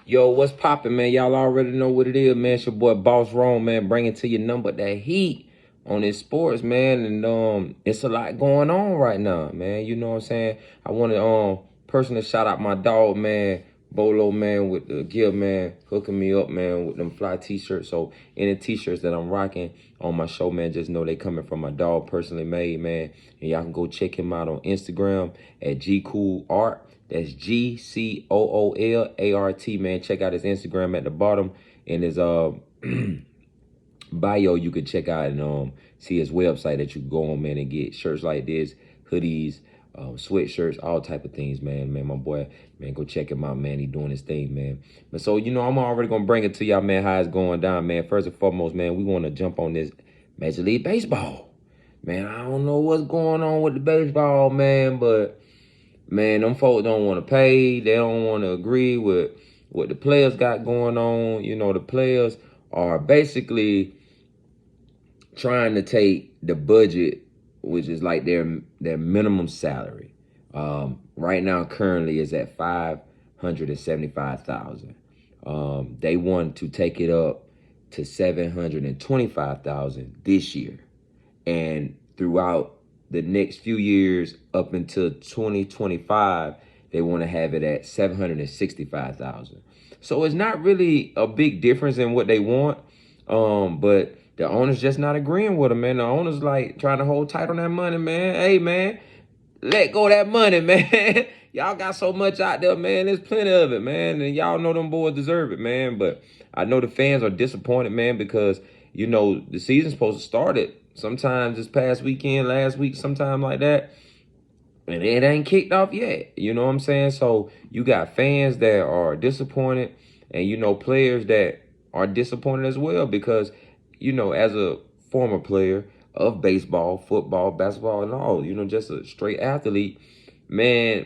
Yo, what's poppin', man? Y'all already know what it is, man. It's your boy Boss Rome, man, bringing to your number that heat on this sports, man. And it's a lot going on right now, man. You know what I'm saying? I want to personally shout out my dog, man, Bolo, man, with the gear, man, hooking me up, man, with them fly t-shirts. So any t-shirts that I'm rocking on my show, man, just know they coming from my dog, personally made, man. And y'all can go check him out on Instagram at GCoolArt. That's GCOOLART, man. Check out his Instagram at the bottom. In his bio, you can check out and see his website that you can go on, man, and get shirts like this, hoodies, sweatshirts, all type of things, man. My boy, man, go check him out, man. He doing his thing, man. But so, I'm already gonna bring it to y'all, man, how it's going down, man. First and foremost, man, we want to jump on this Major League Baseball. Man, I don't know what's going on with the baseball, man, but man, them folks don't want to pay. They don't want to agree with what the players got going on. The players are basically trying to take the budget, which is like their minimum salary. Right now, currently, is at $575,000. They want to take it up to $725,000 this year, and throughout the next few years up until 2025, they want to have it at $765,000. So it's not really a big difference in what they want, but the owner's just not agreeing with them, man. The owner's like trying to hold tight on that money, man. Hey, man, let go of that money, man. Y'all got so much out there, man. There's plenty of it, man. And y'all know them boys deserve it, man. But I know the fans are disappointed, man, because, the season's supposed to start it sometimes this past weekend, last week, sometime like that. And it ain't kicked off yet. You know what I'm saying? So you got fans that are disappointed and, players that are disappointed as well because, as a former player of baseball, football, basketball, and all, just a straight athlete, man,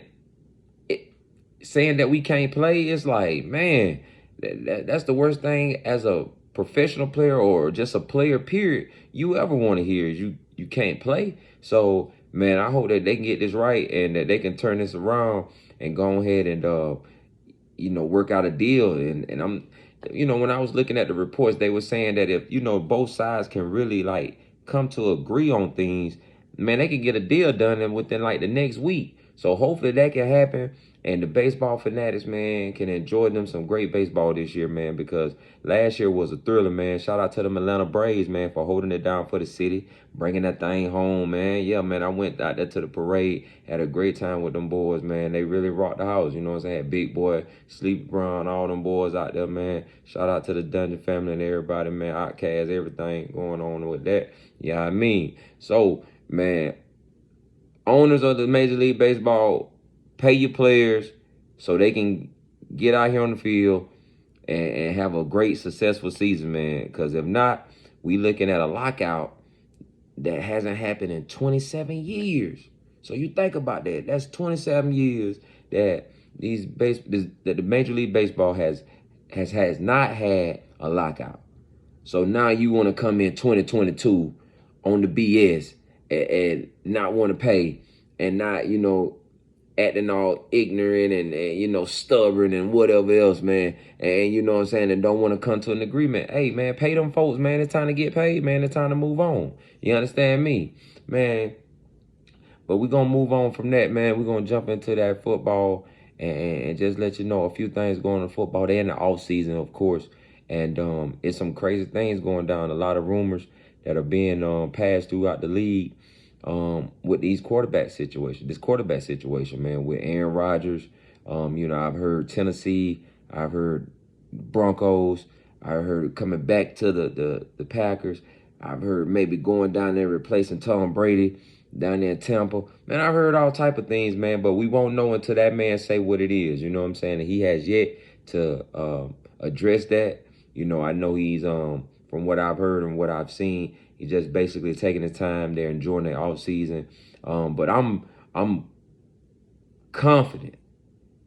saying that we can't play is like, man, that's the worst thing as a professional player or just a player, period, you ever want to hear is you can't play. So, man, I hope that they can get this right and that they can turn this around and go ahead and, work out a deal. And I'm, when I was looking at the reports, they were saying that if, both sides can really, like, come to agree on things, man, they can get a deal done within, like, the next week. So hopefully that can happen. And the baseball fanatics, man, can enjoy them some great baseball this year, man, because last year was a thriller, man. Shout out to them Atlanta Braves, man, for holding it down for the city, bringing that thing home, man. Yeah, man, I went out there to the parade, had a great time with them boys, man. They really rocked the house, you know what I'm saying? Big Boy, Sleep Brown, all them boys out there, man. Shout out to the Dungeon family and everybody, man. Outcast, everything going on with that. Yeah, I mean. So, man, owners of the Major League Baseball, pay your players so they can get out here on the field and have a great, successful season, man. Because if not, we looking at a lockout that hasn't happened in 27 years. So you think about that. That's 27 years that that the Major League Baseball has not had a lockout. So now you want to come in 2022 on the BS and not want to pay and not, acting all ignorant and stubborn and whatever else, man. And you know what I'm saying, and don't want to come to an agreement. Hey, man, pay them folks, man. It's time to get paid, man. It's time to move on. You understand me, man? But we're going to move on from that, man. We're going to jump into that football and just let you know a few things going on in football. They're in the off season, of course. And it's some crazy things going down. A lot of rumors that are being passed throughout the league with these quarterback situations. This quarterback situation, man, with Aaron Rodgers. I've heard Tennessee. I've heard Broncos. I've heard coming back to the Packers. I've heard maybe going down there replacing Tom Brady down there in Tampa. Man, I've heard all type of things, man, but we won't know until that man say what it is. You know what I'm saying? And he has yet to address that. I know he's, from what I've heard and what I've seen, he's just basically taking his time. They're enjoying their off season. But I'm confident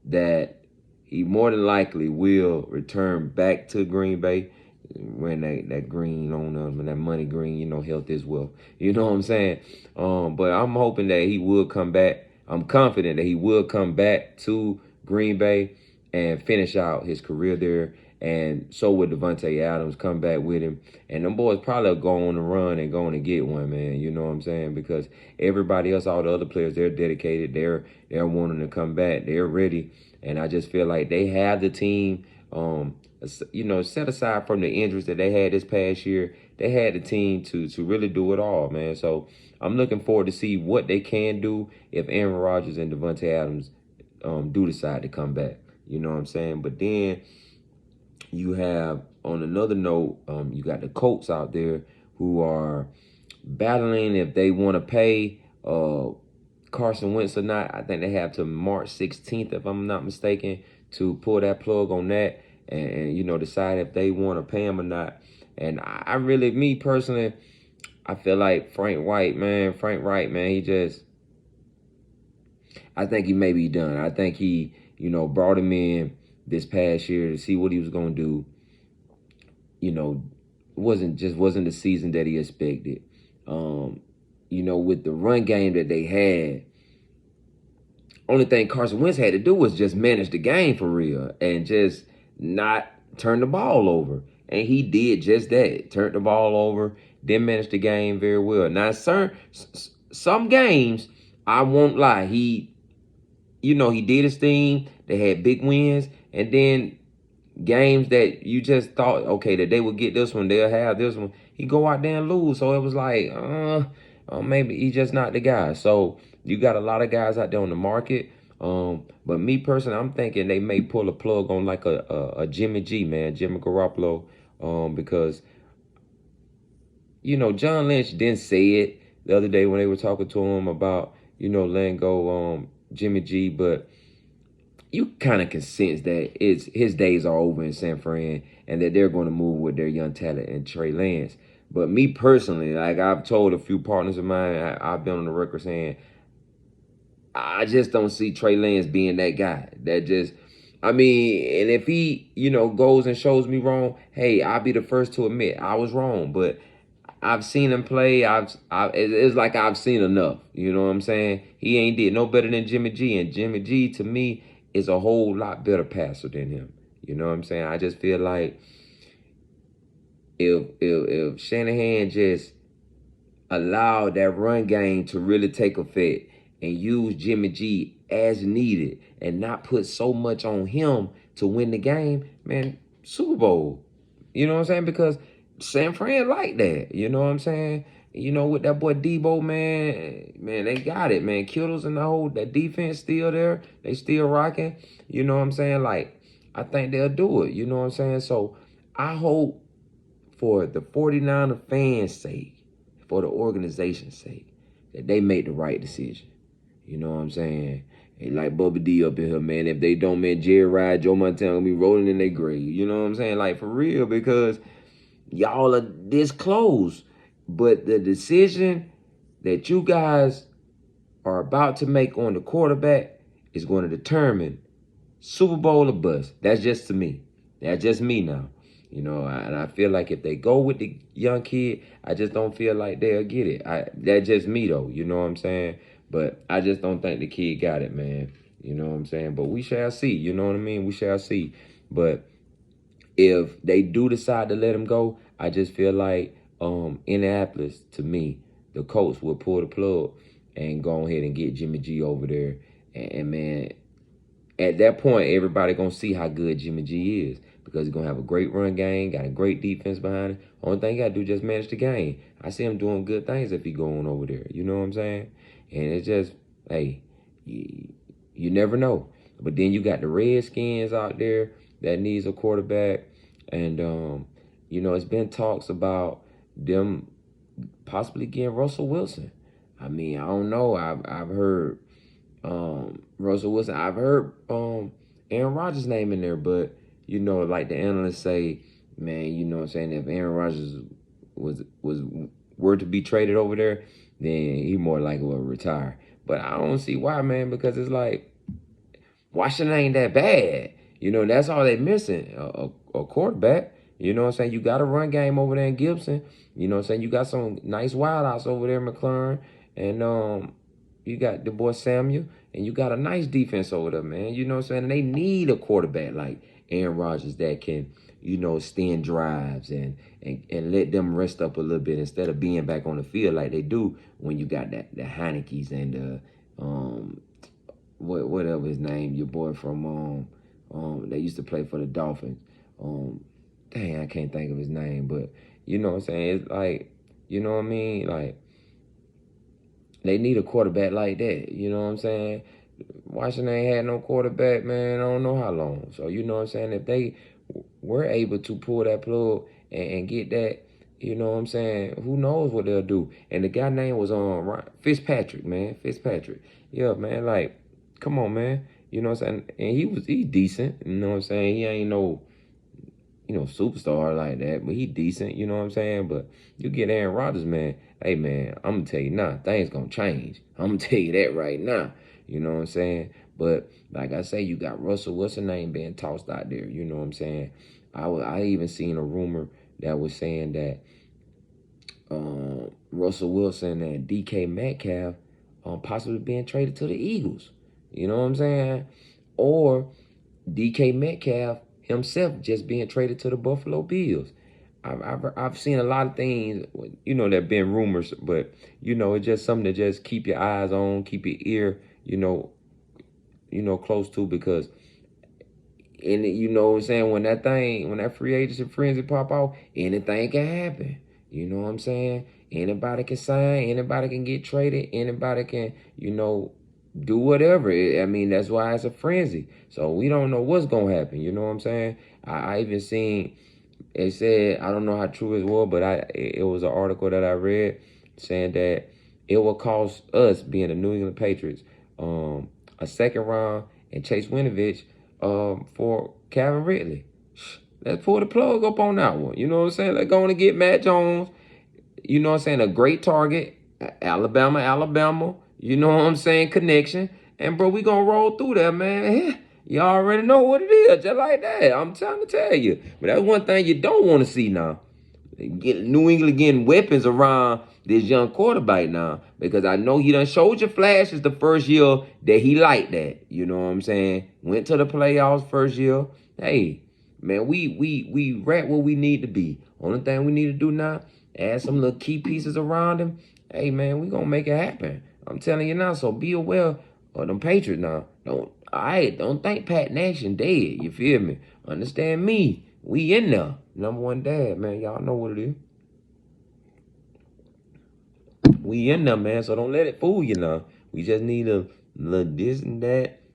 that he more than likely will return back to Green Bay when that green on them and that money green, health is wealth. You know what I'm saying? But I'm hoping that he will come back. I'm confident that he will come back to Green Bay and finish out his career there. And so would Devontae Adams come back with him. And them boys probably go on the run and go on and get one, man. You know what I'm saying? Because everybody else, all the other players, they're dedicated. They're wanting to come back. They're ready. And I just feel like they have the team, set aside from the injuries that they had this past year, they had the team to really do it all, man. So I'm looking forward to see what they can do if Aaron Rodgers and Devontae Adams do decide to come back. You know what I'm saying? But then you have, on another note, you got the Colts out there who are battling if they want to pay Carson Wentz or not. I think they have to March 16th, if I'm not mistaken, to pull that plug on that and decide if they want to pay him or not. And I really, me personally, I feel like Frank Wright, man, he just, I think he may be done. I think he, brought him in this past year to see what he was going to do. Wasn't the season that he expected. With the run game that they had, only thing Carson Wentz had to do was just manage the game for real and just not turn the ball over. And he did just that. Turned the ball over, didn't manage the game very well. Now, some games, I won't lie, he did his thing. They had big wins. And then games that you just thought, okay, that they would get this one, they'll have this one, he go out there and lose. So it was like, maybe he's just not the guy. So you got a lot of guys out there on the market. But me personally, I'm thinking they may pull a plug on like a Jimmy G, man, Jimmy Garoppolo, because John Lynch didn't say it the other day when they were talking to him about letting go Jimmy G, but you kind of can sense that his days are over in San Fran and that they're going to move with their young talent and Trey Lance. But me personally, like I've told a few partners of mine, I've been on the record saying, I just don't see Trey Lance being that guy. And if he, goes and shows me wrong, hey, I'll be the first to admit I was wrong. But I've seen him play. It's like I've seen enough. You know what I'm saying? He ain't did no better than Jimmy G. And Jimmy G, to me, is a whole lot better passer than him. You know what I'm saying? I just feel like if Shanahan just allowed that run game to really take effect and use Jimmy G as needed and not put so much on him to win the game, man, Super Bowl. You know what I'm saying? Because San Fran like that. You know what I'm saying? With that boy Debo, man, they got it, man. Kittles and that defense still there. They still rocking. You know what I'm saying? Like, I think they'll do it. You know what I'm saying? So I hope for the 49er fans' sake, for the organization's sake, that they make the right decision. You know what I'm saying? And like Bubba D up in here, man. If they don't, man, Jerry Ride, Joe Montana gonna be rolling in their grave. You know what I'm saying? Like, for real, because y'all are this close. But the decision that you guys are about to make on the quarterback is going to determine Super Bowl or bust. That's just to me. That's just me now. And I feel like if they go with the young kid, I just don't feel like they'll get it. That's just me, though. You know what I'm saying? But I just don't think the kid got it, man. You know what I'm saying? But we shall see. You know what I mean? We shall see. But if they do decide to let him go, I just feel like Indianapolis, to me, the Colts will pull the plug and go ahead and get Jimmy G over there. And man, at that point, everybody going to see how good Jimmy G is because he's going to have a great run game, got a great defense behind it. Only thing you got to do is just manage the game. I see him doing good things if he going over there. You know what I'm saying? And it's just, hey, you never know. But then you got the Redskins out there that needs a quarterback. And, it's been talks about them possibly getting Russell Wilson. I don't know. I've heard Russell Wilson. I've heard Aaron Rodgers' name in there, but like the analysts say, man, you know what I'm saying, if Aaron Rodgers were to be traded over there, then he more likely will retire. But I don't see why, man, because it's like Washington ain't that bad. That's all they missing, a quarterback. You know what I'm saying? You got a run game over there in Gibson. You know what I'm saying? You got some nice wideouts over there in McLaurin. And you got the boy Samuel, and you got a nice defense over there, man. You know what I'm saying? They need a quarterback like Aaron Rodgers that can, extend drives and let them rest up a little bit instead of being back on the field like they do when you got the Heineke's and whatever his name, your boy from that used to play for the Dolphins. Dang, I can't think of his name, but you know what I'm saying? It's like, you know what I mean? Like, they need a quarterback like that. You know what I'm saying? Washington ain't had no quarterback, man, I don't know how long. So, you know what I'm saying? If they were able to pull that plug and get that, you know what I'm saying? Who knows what they'll do? And the guy name was Fitzpatrick, man. Fitzpatrick. Yeah, man, like, come on, man. You know what I'm saying? And he decent. You know what I'm saying? He ain't no superstar like that, but he decent, you know what I'm saying? But you get Aaron Rodgers, man, hey, man, I'm going to tell you now, things going to change. I'm going to tell you that right now, you know what I'm saying? But like I say, you got Russell, what's his name, being tossed out there, you know what I'm saying? I even seen a rumor that was saying that Russell Wilson and DK Metcalf possibly being traded to the Eagles, you know what I'm saying? Or DK Metcalf himself just being traded to the Buffalo Bills. I've seen a lot of things, that been rumors, but, it's just something to just keep your eyes on, keep your ear, close to, because, and you know what I'm saying, when that free agency frenzy pop off, anything can happen. You know what I'm saying? Anybody can sign, anybody can get traded, anybody can, do whatever. I mean, that's why it's a frenzy. So we don't know what's going to happen. You know what I'm saying? I even seen, it said, I don't know how true it was, but it was an article that I read saying that it will cost us, being the New England Patriots, a second round and Chase Winovich for Calvin Ridley. Let's pull the plug up on that one. You know what I'm saying? Let's go on and get Matt Jones. You know what I'm saying? A great target. Alabama. You know what I'm saying? Connection. And, bro, we going to roll through that, man. You already know what it is. Just like that. I'm trying to tell you. But that's one thing you don't want to see now. Get New England getting weapons around this young quarterback now, because I know he done showed you flashes the first year that he liked that. You know what I'm saying? Went to the playoffs first year. Hey, man, we right where we need to be. Only thing we need to do now, add some little key pieces around him. Hey, man, we gonna make it happen. I'm telling you now. So be aware of them Patriots now. Don't think Pat Nation dead. You feel me? Understand me? We in there. Number one dad, man. Y'all know what it is. We in there, man. So don't let it fool you now. We just need a little this and that.